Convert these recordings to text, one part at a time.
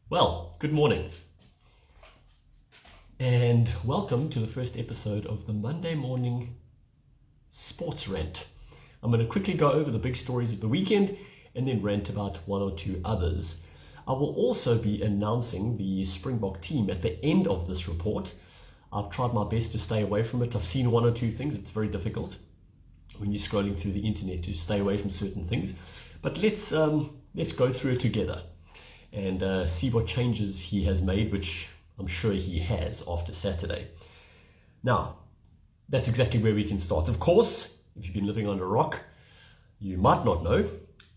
Well, good morning, and welcome to the first episode of the Monday morning sports rant. I'm going to quickly go over the big stories of the weekend and then rant about one or two others. I will also be announcing the Springbok team at the end of this report. I've tried my best to stay away from it. I've seen one or two things. It's very difficult when you're scrolling through the internet to stay away from certain things. But let's go through it together and see what changes he has made, which I'm sure he has after Saturday. Now, that's exactly where we can start. Of course, if you've been living on a rock, you might not know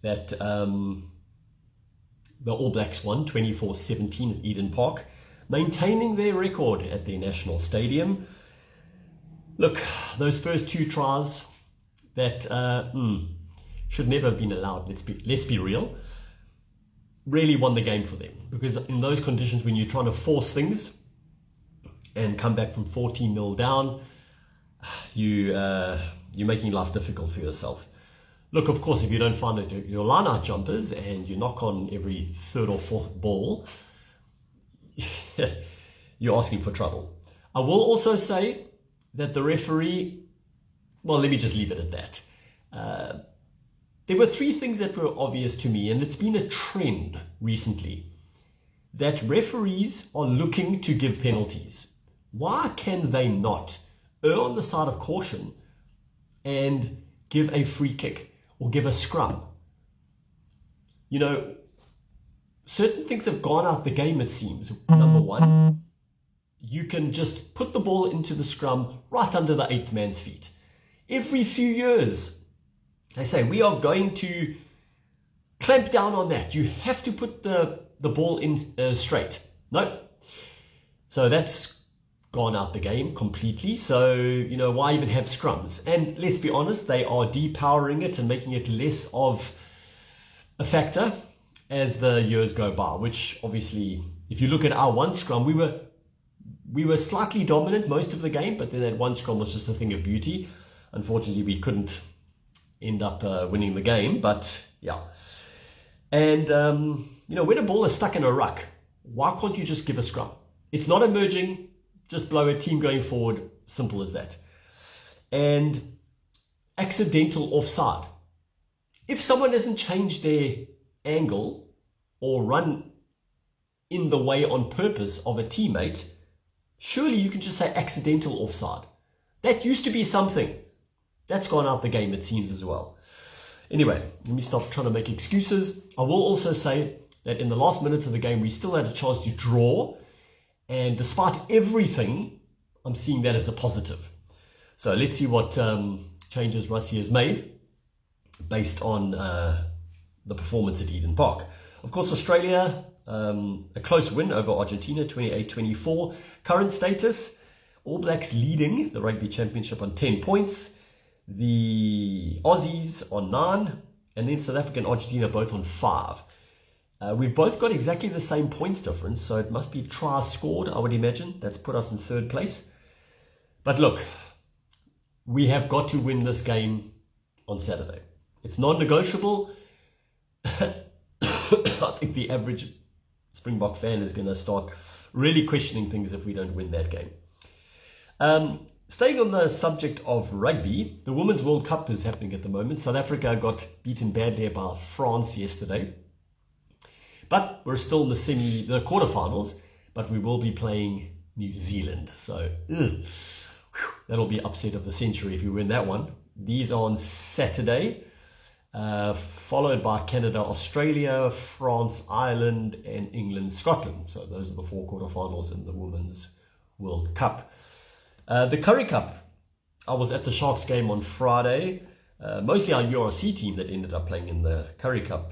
that the All Blacks won 24-17 at Eden Park, maintaining their record at their national stadium. Look, those first two tries that should never have been allowed, let's be real, really won the game for them. Because in those conditions, when you're trying to force things and come back from 14-0 down, you're making life difficult for yourself. Look, of course, if you don't find your line-out jumpers and you knock on every third or fourth ball, you're asking for trouble. I will also say that the referee, well, let me just leave it at that. There were three things that were obvious to me, and it's been a trend recently, that referees are looking to give penalties. Why can they not err on the side of caution and give a free kick or give a scrum? You know, certain things have gone out the game, it seems. Number one, you can just put the ball into the scrum right under the eighth man's feet. Every few years, they say, we are going to clamp down on that. You have to put the ball in straight. No. So that's gone out the game completely. So, you know, why even have scrums? And let's be honest, they are depowering it and making it less of a factor as the years go by, which obviously, if you look at our one scrum, we were slightly dominant most of the game, but then that one scrum was just a thing of beauty. Unfortunately, we couldn't end up winning the game, but yeah. And, you know, when a ball is stuck in a ruck, why can't you just give a scrum? It's not emerging, just blow a team going forward, simple as that. And accidental offside. If someone doesn't change their angle or run in the way on purpose of a teammate, surely you can just say accidental offside. That used to be something. That's gone out the game, it seems, as well. Anyway, let me stop trying to make excuses. I will also say that in the last minutes of the game, we still had a chance to draw. And despite everything, I'm seeing that as a positive. So let's see what changes Rassie has made based on the performance at Eden Park. Of course, Australia, a close win over Argentina, 28-24. Current status, All Blacks leading the Rugby Championship on 10 points. The Aussies on 9, and then South Africa and Argentina both on 5. We've both got exactly the same points difference, so it must be tries scored, I would imagine. That's put us in third place. But look, we have got to win this game on Saturday. It's non-negotiable. I think the average Springbok fan is going to start really questioning things if we don't win that game. Staying on the subject of rugby, the Women's World Cup is happening at the moment. South Africa got beaten badly by France yesterday. But we're still in the quarterfinals, but we will be playing New Zealand. So that'll be upset of the century if we win that one. These are on Saturday, followed by Canada, Australia, France, Ireland, and England, Scotland. So those are the 4 quarterfinals in the Women's World Cup. The Currie Cup, I was at the Sharks game on Friday, mostly our URC team that ended up playing in the Currie Cup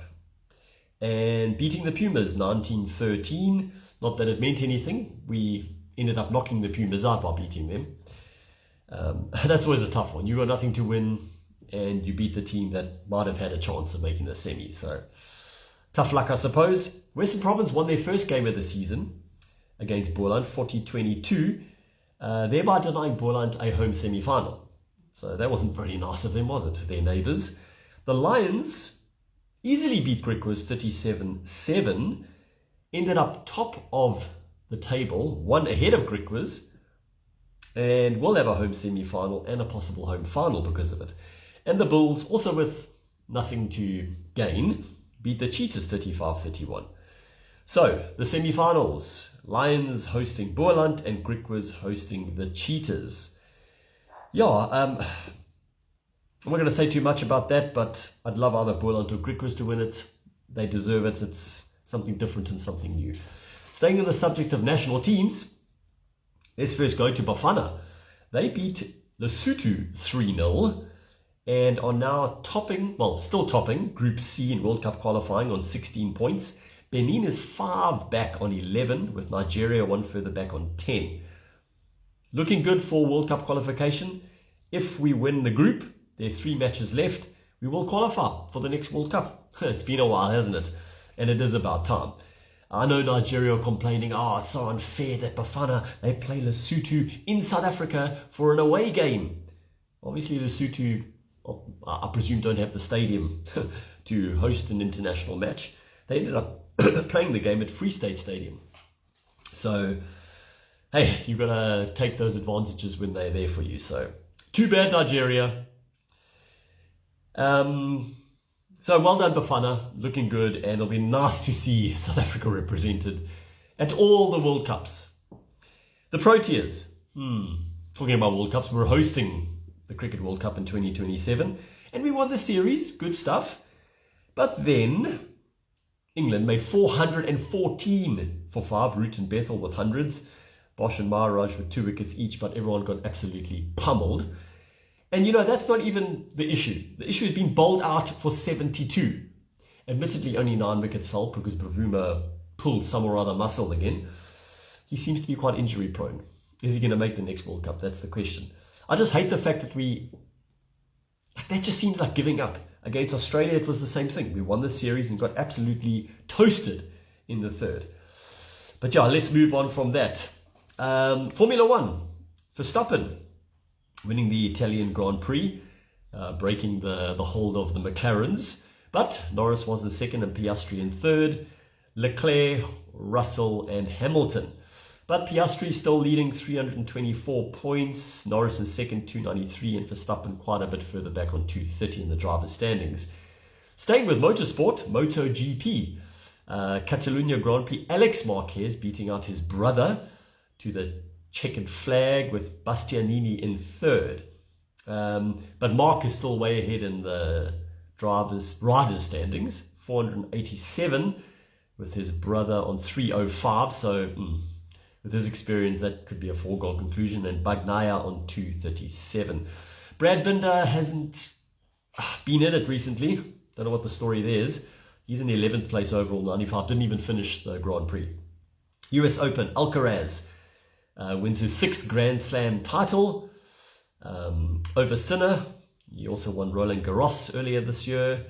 and beating the Pumas 19-13. Not that it meant anything. We ended up knocking the Pumas out by beating them. That's always a tough one. You got nothing to win and you beat the team that might have had a chance of making the semi. So tough luck, I suppose. Western Province won their first game of the season against Boland, 40-22. Thereby denying Boland a home semi-final. So that wasn't very nice of them, was it? Their neighbours. The Lions easily beat Griquas 37-7 ended up top of the table, one ahead of Griquas, and will have a home semi-final and a possible home final because of it. And the Bulls, also with nothing to gain, beat the Cheetahs 35-31. So, the semi-finals, Lions hosting Boerland and Griquas hosting the Cheetahs. Yeah, I'm not going to say too much about that, but I'd love either Boerland or Griquas to win it. They deserve it. It's something different and something new. Staying on the subject of national teams, let's first go to Bafana. They beat Lesotho 3-0 and are now still topping Group C in World Cup qualifying on 16 points. Benin is 5 back on 11, with Nigeria 1 further back on 10. Looking good for World Cup qualification. If we win the group, there are 3 matches left, we will qualify for the next World Cup. It's been a while, hasn't it? And it is about time. I know Nigeria are complaining, it's so unfair that Bafana, they play Lesotho in South Africa for an away game. Obviously Lesotho, I presume, don't have the stadium to host an international match. They ended up playing the game at Free State Stadium. So, hey, you've got to take those advantages when they're there for you. So, too bad, Nigeria. So, well done, Bafana. Looking good. And it'll be nice to see South Africa represented at all the World Cups. The Proteas. Talking about World Cups, we're hosting the Cricket World Cup in 2027. And we won the series. Good stuff. But then England made 414 for 5. Root and Bethel with hundreds. Bosch and Maharaj with 2 wickets each, but everyone got absolutely pummeled. And that's not even the issue. The issue has been bowled out for 72. Admittedly, only 9 wickets fell because Bavuma pulled some or other muscle again. He seems to be quite injury prone. Is he going to make the next World Cup? That's the question. I just hate the fact that that just seems like giving up. Against Australia, it was the same thing. We won the series and got absolutely toasted in the third. But yeah, let's move on from that. Formula 1. Verstappen winning the Italian Grand Prix, breaking the hold of the McLarens. But Norris was in second and Piastri in third. Leclerc, Russell and Hamilton. But Piastri still leading 324 points. Norris in second, 293, and Verstappen quite a bit further back on 230 in the driver's standings. Staying with motorsport, MotoGP. Catalonia Grand Prix, Alex Marquez beating out his brother to the checkered flag with Bastianini in third. But Mark is still way ahead in the riders standings, 487 with his brother on 305. So with his experience, that could be a foregone conclusion. And Bagnaia on 237. Brad Binder hasn't been in it recently. Don't know what the story there is. He's in the 11th place overall, 95. Didn't even finish the Grand Prix. US Open, Alcaraz wins his 6th Grand Slam title over Sinner. He also won Roland Garros earlier this year.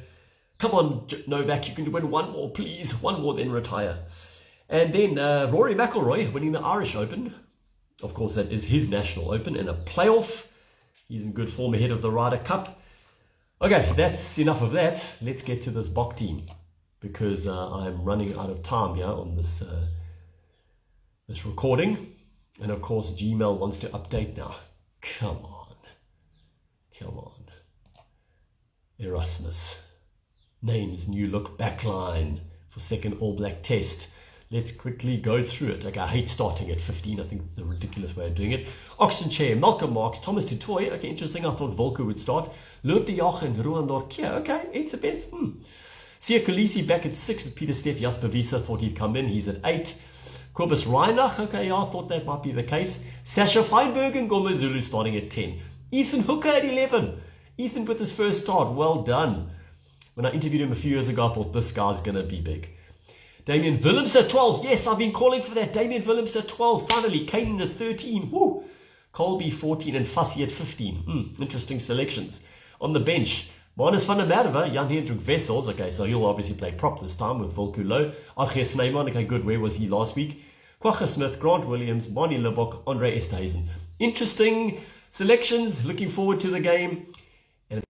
Come on, Novak, you can win one more, please. One more, then retire. And then Rory McIlroy winning the Irish Open. Of course, that is his national open in a playoff. He's in good form ahead of the Ryder Cup. Okay, that's enough of that. Let's get to this Bok team, because I'm running out of time here on this this recording. And of course, Gmail wants to update now. Come on. Erasmus. Names, new look, backline for second All Black test. Let's quickly go through it. Okay, I hate starting at 15. I think it's a ridiculous way of doing it. Oxen Chair, Malcolm Marks, Thomas Tutoy. Okay, interesting. I thought Volker would start. Loop de Jach and Ruan Norkia. Okay, it's a bit. Sia Khaleesi back at 6 with Peter Steff. Jasper Wiese thought he'd come in. He's at 8. Kobus Reinach. Okay, yeah, I thought that might be the case. Sasha Feinberg and Goma Zulu starting at 10. Ethan Hooker at 11. Ethan with his first start. Well done. When I interviewed him a few years ago, I thought this guy's going to be big. Damian Willems at 12. Yes, I've been calling for that. Damian Willems at 12. Finally, Caden at 13. Woo. Colby 14 and Fussy at 15. Interesting selections. On the bench, Manus van der Merwe, Jan Hendrik Wessels. Okay, so he'll obviously play prop this time with Volkulo. Archie Snyman. Okay, good. Where was he last week? Quagga Smith, Grant Williams, Mani Lebok, Andre Esthuizen. Interesting selections. Looking forward to the game.